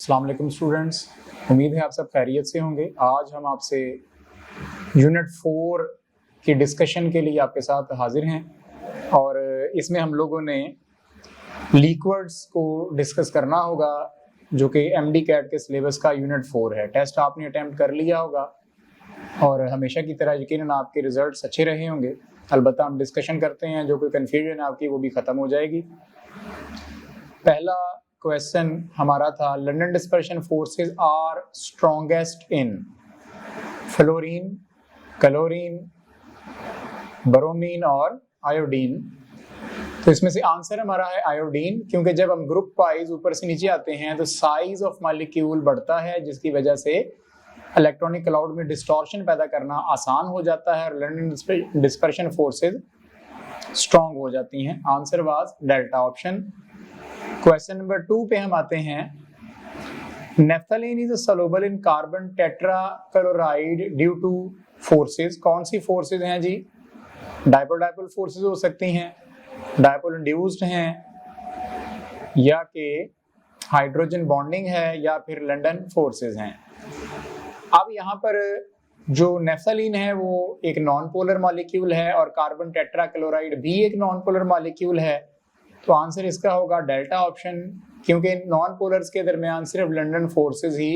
अस्सलाम वालेकुम स्टूडेंट्स, उम्मीद है आप सब खैरियत से होंगे। आज हम आपसे यूनिट 4 की डिस्कशन के लिए आपके साथ हाजिर हैं और इसमें हम लोगों ने लिक्विड्स को डिस्कस करना होगा जो कि एमडी कैट के सिलेबस का यूनिट 4 है। टेस्ट आपने अटैम्प्ट कर लिया होगा और हमेशा की तरह यकीनन आपके रिजल्ट्स अच्छे रहे होंगे। अलबत्ता हम डिस्कशन करते हैं, जो कोई कन्फ्यूजन आपकी वो भी ख़त्म हो जाएगी। पहला क्वेश्चन हमारा था, London dispersion forces are strongest in fluorine, chlorine, bromine और आयोडीन। तो इसमें से आंसर हमारा है आयोडीन, क्योंकि जब हम ग्रुप वाइज ऊपर से नीचे आते हैं तो साइज ऑफ मॉलिक्यूल बढ़ता है, जिसकी वजह से इलेक्ट्रॉनिक क्लाउड में डिस्टॉर्शन पैदा करना आसान हो जाता है और लंदन डिस्पर्शन फोर्सेस स्ट्रॉन्ग हो जाती हैं। Answer was delta option. Question number 2 पे हम आते हैं। Naphthalene is soluble in carbon tetrachloride due two forces. कौन सी फोर्सेस हैं जी? डाइपोल डाइपोल फोर्सेस हो सकती हैं, डाइपोल इंड्यूस्ड हैं, या कि हाइड्रोजन बॉन्डिंग है, या फिर लंदन फोर्सेस हैं। अब यहाँ पर जो नेफ्थलीन है वो एक नॉन पोलर मॉलिक्यूल है और कार्बन टेट्राक्लोराइड भी एक नॉन पोलर मॉलिक्यूल है, तो आंसर इसका होगा डेल्टा ऑप्शन, क्योंकि नॉन पोलर्स के दरमियान सिर्फ लंदन फोर्सेस ही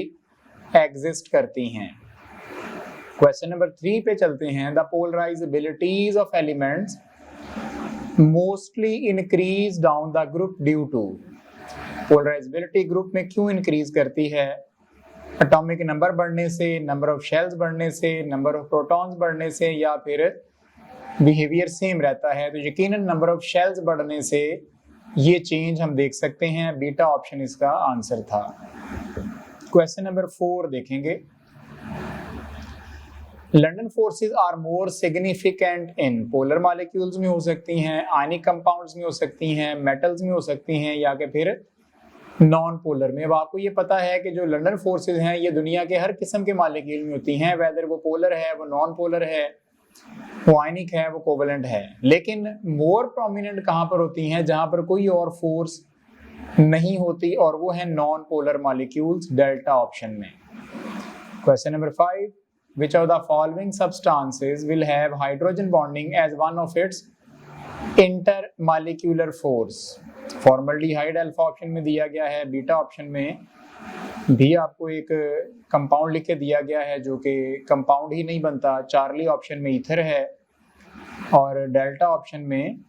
एग्जिस्ट करती हैं। क्वेश्चन नंबर 3 पे चलते हैं। The polarizabilities of elements mostly increase down the group due to. Polarizability group में क्यों इंक्रीज करती है? एटॉमिक नंबर बढ़ने से, नंबर ऑफ शेल्स बढ़ने से, नंबर ऑफ प्रोटॉन्स बढ़ने से, या फिर बिहेवियर सेम रहता है? तो यकीनन नंबर ऑफ शेल्स बढ़ने से ये चेंज हम देख सकते हैं। बीटा ऑप्शन इसका आंसर था। क्वेश्चन नंबर 4 देखेंगे। London forces are more significant in polar molecules में हो सकती हैं, आयनिक कंपाउंड्स में हो सकती हैं, मेटल्स में हो सकती हैं, या कि फिर नॉन पोलर में। अब आपको ये पता है कि जो लंदन फोर्सेस हैं ये दुनिया के हर किस्म के मॉलिक्यूल में होती हैं, वेदर वो पोलर है, वो नॉन पोलर है, वो आयनिक है, वो कोवेलेंट है। लेकिन मोर प्रोमिनेंट कहां पर होती हैं? जहां पर कोई और फोर्स नहीं होती, और वो है non polar molecules, delta option में। Question number 5, which of the following substances will have hydrogen bonding as one of its intermolecular force? Formaldehyde alpha option में दिया गया है, बीटा ऑप्शन में भी आपको एक कंपाउंड लिख के दिया गया है जो कि कंपाउंड ही नहीं बनता, चार्ली ऑप्शन में ईथर है, और डेल्टा ऑप्शन में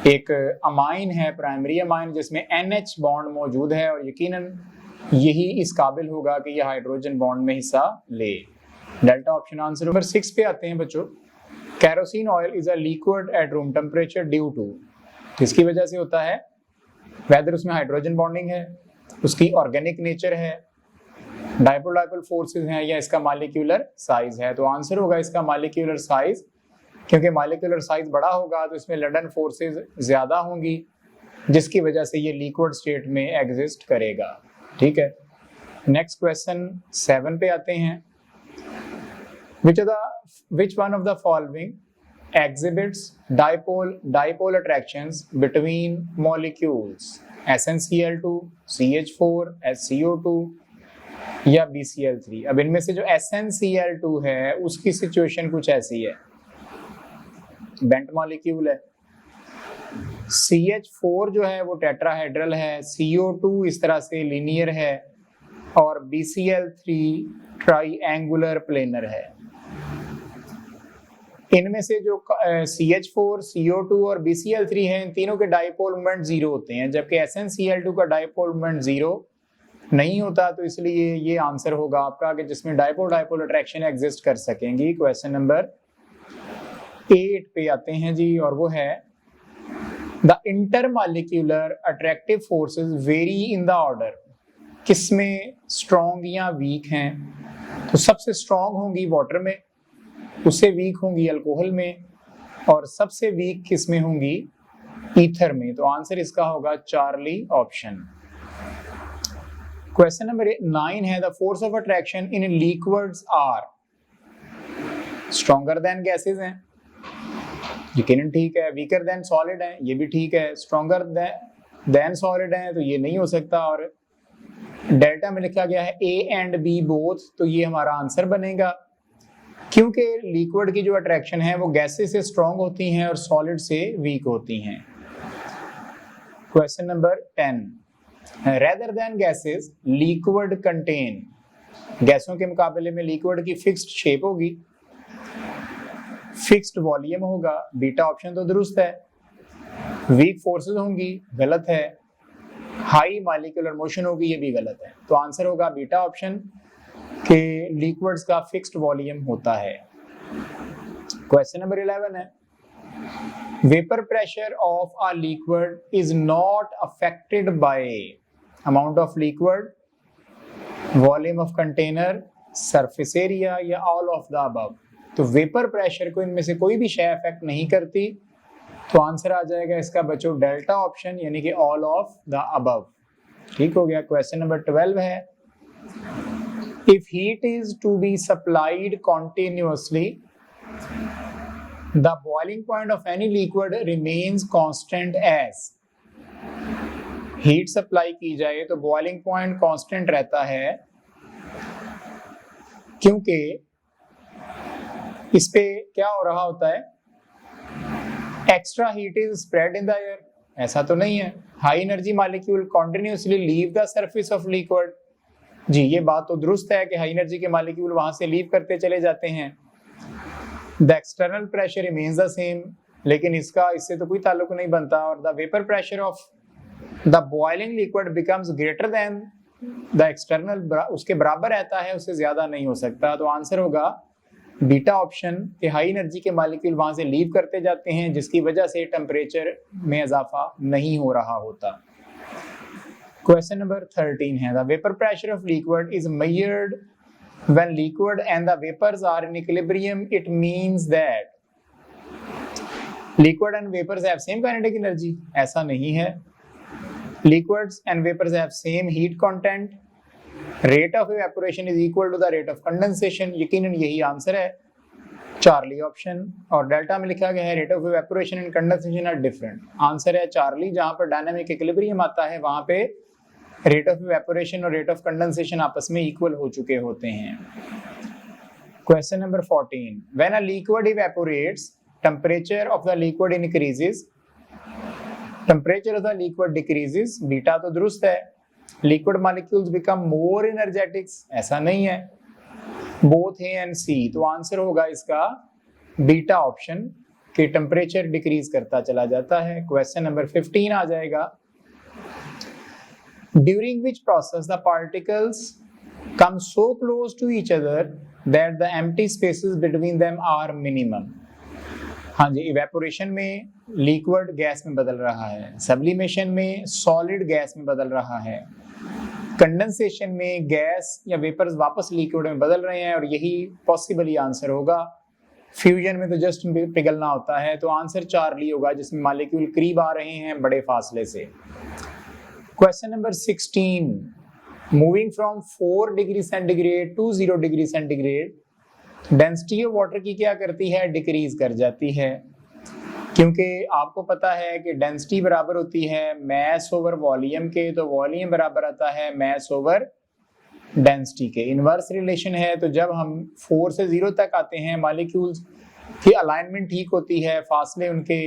एक अमाइन है, प्राइमरी अमाइन, जिसमें NH बॉन्ड मौजूद है और यकीनन यही इस काबिल होगा कि यह हाइड्रोजन बॉन्ड में हिस्सा ले। Delta option answer. नंबर 6 पे आते हैं बच्चों। Kerosene oil is a liquid at room temperature due to. किसकी वजह से होता है? वेदर उसमें हाइड्रोजन बॉन्डिंग है, उसकी ऑर्गेनिक नेचर है, डाइपोल डाइपोल फोर्सेस हैं, या इसका मॉलिक्यूलर साइज है? तो आंसर होगा इसका मॉलिक्यूलर साइज, क्योंकि मॉलिक्यूलर साइज बड़ा होगा तो इसमें लंदन फोर्सेस ज्यादा होंगी, जिसकी वजह से ये लिक्विड स्टेट में एग्जिस्ट करेगा। ठीक है, नेक्स्ट क्वेश्चन 7 पे आते हैं। Which one of the following exhibits dipole attractions between molecules? SnCl2, CH4, SCO2 या BCl3? अब इनमें से जो SnCl2 है उसकी सिचुएशन कुछ ऐसी है, बेंट मॉलिक्यूल है। CH4 जो है वो टेट्राहेड्रल है, CO2 इस तरह से लीनियर है, और BCl3 ट्राइएंगुलर प्लेनर है। इनमें से जो CH4, CO2 और BCl3 हैं, इन तीनों के डाइपोल मोमेंट 0 होते हैं, जबकि SnCl2 का डाइपोल मोमेंट 0 नहीं होता, तो इसलिए ये आंसर होगा आपका कि जिसमें डाइपोल डाइपोल अट्रैक्शन एग्जिस्ट कर सकेंगी। क्वेश्चन नंबर 8 पे आते हैं जी, और वो है the intermolecular attractive forces very in the order. किसमें स्ट्रॉन्ग या वीक हैं? तो सबसे स्ट्रॉन्ग होंगी वाटर में, उससे वीक होंगी अल्कोहल में, और सबसे वीक किस में होंगी? ईथर में। तो आंसर इसका होगा चार्ली ऑप्शन। क्वेश्चन नंबर 9 है। The force of attraction in liquids are stronger than gases हैं, यकीनन ठीक है। वीकर देन सॉलिड है, ये भी ठीक है। स्ट्रॉन्गर देन सॉलिड है तो ये नहीं हो सकता, और डेल्टा में लिखा गया है ए एंड बी बोथ, तो ये हमारा आंसर बनेगा, क्योंकि लिक्विड की जो अट्रैक्शन है वो गैसेस से स्ट्रॉन्ग होती हैं और सॉलिड से वीक होती हैं। Question number 10, rather than gases liquid contain, गैसों के मुकाबले में लिक्विड की फिक्स्ड शेप होगी, फिक्स्ड वॉल्यूम होगा, बीटा ऑप्शन तो दुरुस्त है। वीक फोर्सेस होंगी, गलत है। हाई मॉलिक्यूलर मोशन होगी, ये भी गलत है। तो आंसर होगा बीटा ऑप्शन के लिक्विड्स का फिक्स्ड वॉल्यूम होता है। क्वेश्चन नंबर 11 है, vapour pressure of a liquid is not affected by amount of liquid, volume of container, surface area या ऑल ऑफ द अबव। तो वेपर प्रेशर को इनमें से कोई भी शय अफेक्ट नहीं करती, तो आंसर आ जाएगा इसका बच्चों डेल्टा ऑप्शन, यानी कि ऑल ऑफ द अबव। ठीक हो गया। क्वेश्चन नंबर 12 है, if heat is to be supplied continuously the boiling point of any liquid remains constant as, heat supply की जाए तो बॉइलिंग पॉइंट कांस्टेंट रहता है, क्योंकि इस पे क्या हो रहा होता है, extra heat is spread in the air, ऐसा तो नहीं है। High energy molecule continuously leave the surface of liquid, जी ये बात तो दुरुस्त है कि हाई एनर्जी के मॉलिक्यूल वहां से लीव करते चले जाते हैं। The external pressure remains the same, लेकिन इसका इससे तो कोई ताल्लुक नहीं बनता। और the vapour pressure of the boiling liquid becomes greater than the external, उसके बराबर रहता है, उससे ज्यादा नहीं हो सकता। तो आंसर होगा बीटा ऑप्शन के हाई एनर्जी के मॉलिक्यूल वहां से लीव करते जाते हैं, जिसकी वजह से टेम्परेचर में इजाफा नहीं हो रहा होता। क्वेश्चन नंबर 13 है, the vapour pressure of liquid is measured when liquid and the vapours are in equilibrium, it means that liquid and vapours have same kinetic energy, ऐसा नहीं है। Liquids and vapours have same heat content, rate of evaporation is equal to the rate of condensation, यकीनन यही answer है, Charlie option. और delta में लिखा गया है rate of evaporation and condensation are different, answer है चार्ली। जहां पर डायनामिक इक्विलिब्रियम आता है वहां पे रेट ऑफ इवेपोरेशन और रेट ऑफ कंडेंसेशन आपस में इक्वल हो चुके होते हैं। Question number 14, when a liquid evaporates temperature of the liquid increases, temperature of the liquid decreases, beta तो दुरुस्त है। Liquid molecules become more energetics, ऐसा नहीं है। बोथ ए एंड सी, तो आंसर होगा इसका बीटा ऑप्शन कि टेम्परेचर डिक्रीज करता चला जाता है। क्वेश्चन नंबर 15 आ जाएगा, during which process the particles come so close to each other that the empty spaces between them are minimum. हाँ जी, इवेपोरेशन में लिक्विड गैस में बदल रहा है, सब्लिमेशन में सॉलिड गैस में बदल रहा है, कंडेंसेशन में गैस या वेपर्स वापस लिक्विड में बदल रहे हैं, और यही पॉसिबली आंसर होगा। फ्यूजन में तो जस्ट पिघलना होता है, तो आंसर चार्ली होगा, जिसमें मॉलिक्यूल करीब आ रहे हैं बड़े फासले से। Question number 16, moving from 4 degree centigrade to 0 degree centigrade, density of water की क्या करती है, डिक्रीज कर जाती है, क्योंकि आपको पता है कि डेंसिटी बराबर होती है मैस ओवर वॉल्यूम के, तो वॉल्यूम बराबर आता है मैस ओवर डेंसिटी के, इनवर्स रिलेशन है। तो जब हम 4 से 0 तक आते हैं, मॉलिक्यूल्स की अलाइनमेंट ठीक होती है, फासले उनके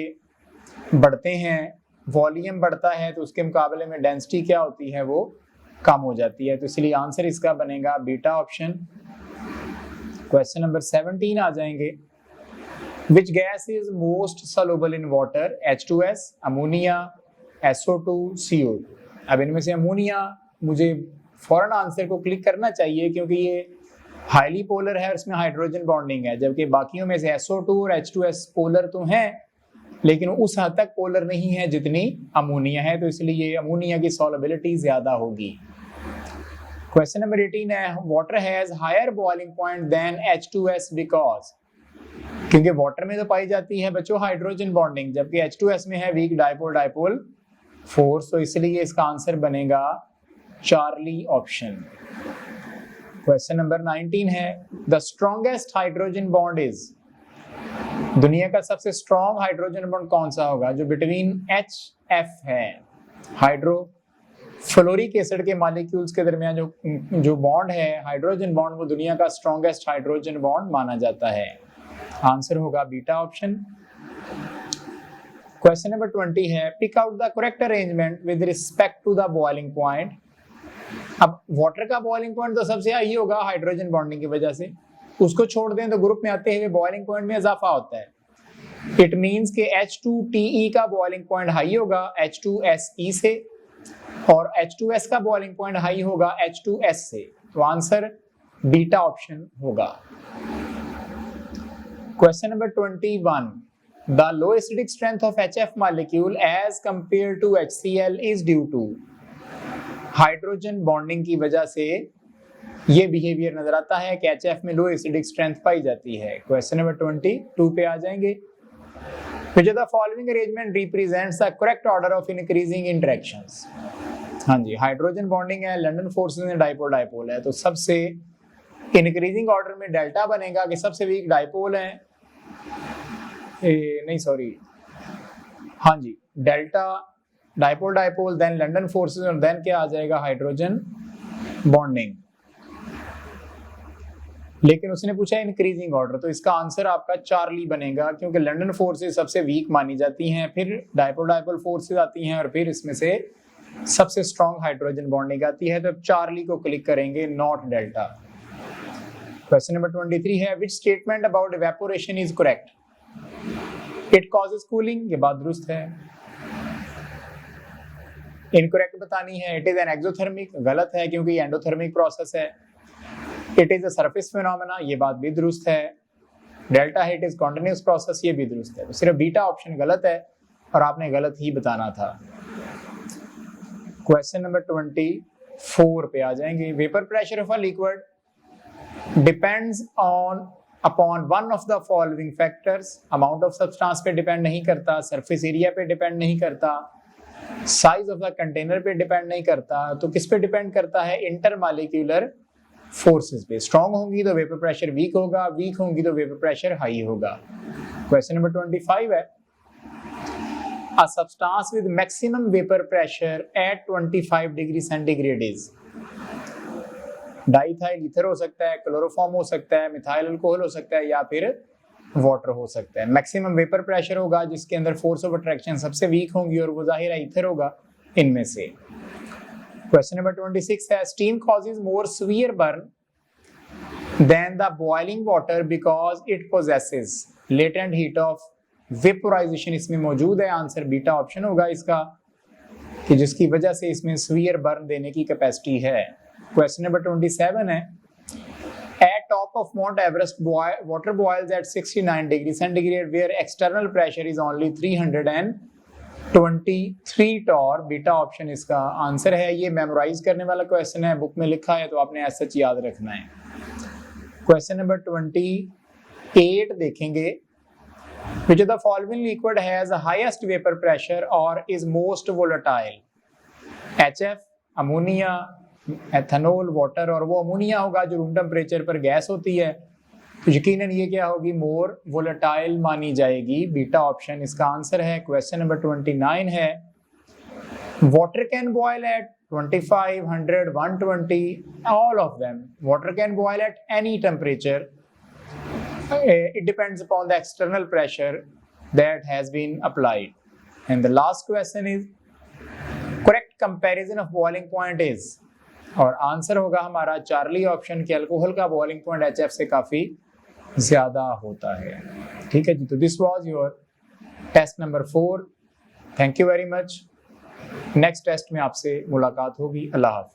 बढ़ते हैं, वॉल्यूम बढ़ता है, तो उसके मुकाबले में डेंसिटी क्या होती है, वो कम हो जाती है। तो इसलिए आंसर इसका बनेगा बीटा ऑप्शन। क्वेश्चन नंबर 17 आ जाएंगे, Which gas is most soluble in water? H2S, ammonia, SO2, CO2। अब इनमें से अमोनिया मुझे फौरन आंसर को क्लिक करना चाहिए, क्योंकि ये हाईली पोलर है और इसमें हाइड्रोजन बॉन्डिंग है, जबकि बाकियों में से SO2 और H2S पोलर तो हैं, लेकिन उस हद तक पोलर नहीं है जितनी अमोनिया है, तो इसलिए अमोनिया की सॉल्युबिलिटी ज्यादा होगी। क्वेश्चन नंबर 18 है, water has higher boiling point than H2S because, क्योंकि वाटर में तो पाई जाती है बच्चों हाइड्रोजन बॉन्डिंग, जबकि H2S में है वीक डाइपोल डाइपोल फोर्स, तो इसलिए इसका आंसर बनेगा चार्ली ऑप्शन। क्वेश्चन नंबर 19 है, the strongest hydrogen bond is, दुनिया का सबसे स्ट्रॉन्ग हाइड्रोजन बॉन्ड कौन सा होगा जो बिटवीन HF है, हाइड्रो फ्लोरिक एसिड के मॉलिक्यूल्स के दरमियान जो बॉन्ड है हाइड्रोजन बॉन्ड, वो दुनिया का स्ट्रॉन्गेस्ट हाइड्रोजन बॉन्ड माना जाता है। आंसर होगा बीटा ऑप्शन। क्वेश्चन नंबर 20 है pick out the correct arrangement with respect to the boiling point. अब वाटर का बॉइलिंग पॉइंट तो सबसे हाई होगा हाइड्रोजन बॉन्डिंग की वजह से, उसको छोड़ दें तो ग्रुप में आते हुए बॉइलिंग पॉइंट में इजाफा होता है। इट मींस कि H2TE का बॉइलिंग पॉइंट हाई होगा H2SE से, और H2S का बॉइलिंग पॉइंट हाई होगा H2S से। तो आंसर बीटा ऑप्शन होगा। Question number 21, the low acidic strength of HF molecule as compare to HCl is due to. Hydrogen bonding की वजह से ये बिहेवियर नजर आता है कि HF में लो एसिडिक स्ट्रेंथ पाई जाती है। क्वेश्चन नंबर 22 पे आ जाएंगे। Which of the following arrangement represents the correct order of increasing interactions? हाँ जी, हाइड्रोजन बॉन्डिंग है, लंदन फोर्सेस में डाइपोल डाइपोल है, तो सबसे इंक्रीजिंग ऑर्डर में डेल्टा बनेगा कि सबसे वीक डाइपोल है, नहीं सॉरी, हाँ जी, delta dipole dipole, then London forces और देन क्या आ जाएगा हाइड्रोजन बॉन्डिंग। लेकिन उसने पूछा इंक्रीजिंग ऑर्डर, तो इसका आंसर आपका चार्ली बनेगा, क्योंकि लंदन फोर्सेस सबसे वीक मानी जाती हैं, फिर डाइपोल डाइपोल फोर्सेस आती हैं और फिर इसमें से सबसे स्ट्रॉन्ग हाइड्रोजन बॉन्डिंग आती है। तो चार्ली को क्लिक करेंगे, नॉट डेल्टा। क्वेश्चन नंबर 23 है which statement about evaporation is correct? It causes cooling, ये बात दुरुस्त है। इनकरेक्ट बतानी है, इट इज एन एक्सोथर्मिक, गलत है क्योंकि एंडोथर्मिक प्रोसेस है। It is a surface phenomena, ये बात भी दुरुस्त है। डेल्टा है इट इज कॉन्टिन्यूअस प्रोसेस, ये भी दुरुस्त है। तो सिर्फ बीटा ऑप्शन गलत है और आपने गलत ही बताना था। क्वेश्चन नंबर 24 पे आ जाएंगे। Vapour pressure of a liquid depends on upon one of the following factors. Amount of substance पे डिपेंड नहीं करता, सरफेस एरिया पे डिपेंड नहीं करता, साइज ऑफ द कंटेनर पे डिपेंड नहीं करता, तो किस पे डिपेंड करता है? इंटरमॉलिक्यूलर फोर्सेस पे। स्ट्रॉन्ग होंगी तो वेपर प्रेशर वीक होगा, वीक होंगी तो वेपर प्रेशर हाई होगा। क्वेश्चन नंबर 25 है a substance with maximum vapour pressure at 25 degree centigrade is. Diethyl ether हो सकता है, क्लोरोफॉर्म हो सकता है, मिथाइल अल्कोहल हो सकता है, या फिर वाटर हो सकता है। मैक्सिमम वेपर प्रेशर होगा जिसके अंदर फोर्स ऑफ अट्रैक्शन सबसे वीक होंगी और वो जाहिर है ईथर होगा इनमें से। क्वेश्चन नंबर 26 है steam causes more severe burn than the boiling water because it possesses latent heat of vaporization। इसमें मौजूद है, आंसर बीटा ऑप्शन होगा इसका, कि जिसकी वजह से इसमें severe burn देने की कैपेसिटी है। क्वेश्चन नंबर 27 है at top of Mount Everest water boils at 69 degree centigrade where external pressure is only 323 torr. Beta option इसका आंसर है। ये मेमोराइज करने वाला क्वेश्चन है, बुक में लिखा है तो आपने ऐसा याद रखना है। क्वेश्चन नंबर 28 देखेंगे। Which of the following liquid has the highest vapor pressure or is most volatile? HF, ammonia, ethanol, water, और वो अमोनिया होगा जो रूम टेम्परेचर पर गैस होती है, तो यकीनन ये क्या होगी? मोर वोलेटाइल मानी जाएगी। बीटा ऑप्शन इसका आंसर है। क्वेश्चन नंबर 29 है water can boil eight 25, 100, 120, all of them. Water can boil at any temperature. It depends upon the external pressure that has been applied. And the last question is correct comparison of boiling point is, और answer होगा हमारा Charlie option के alcohol का boiling point HF से काफी ज्यादा होता है। ठीक है जी, तो this was your test number 4। Thank you very much. Next test में आपसे मुलाकात होगी। अल्लाह हाफ़िज़।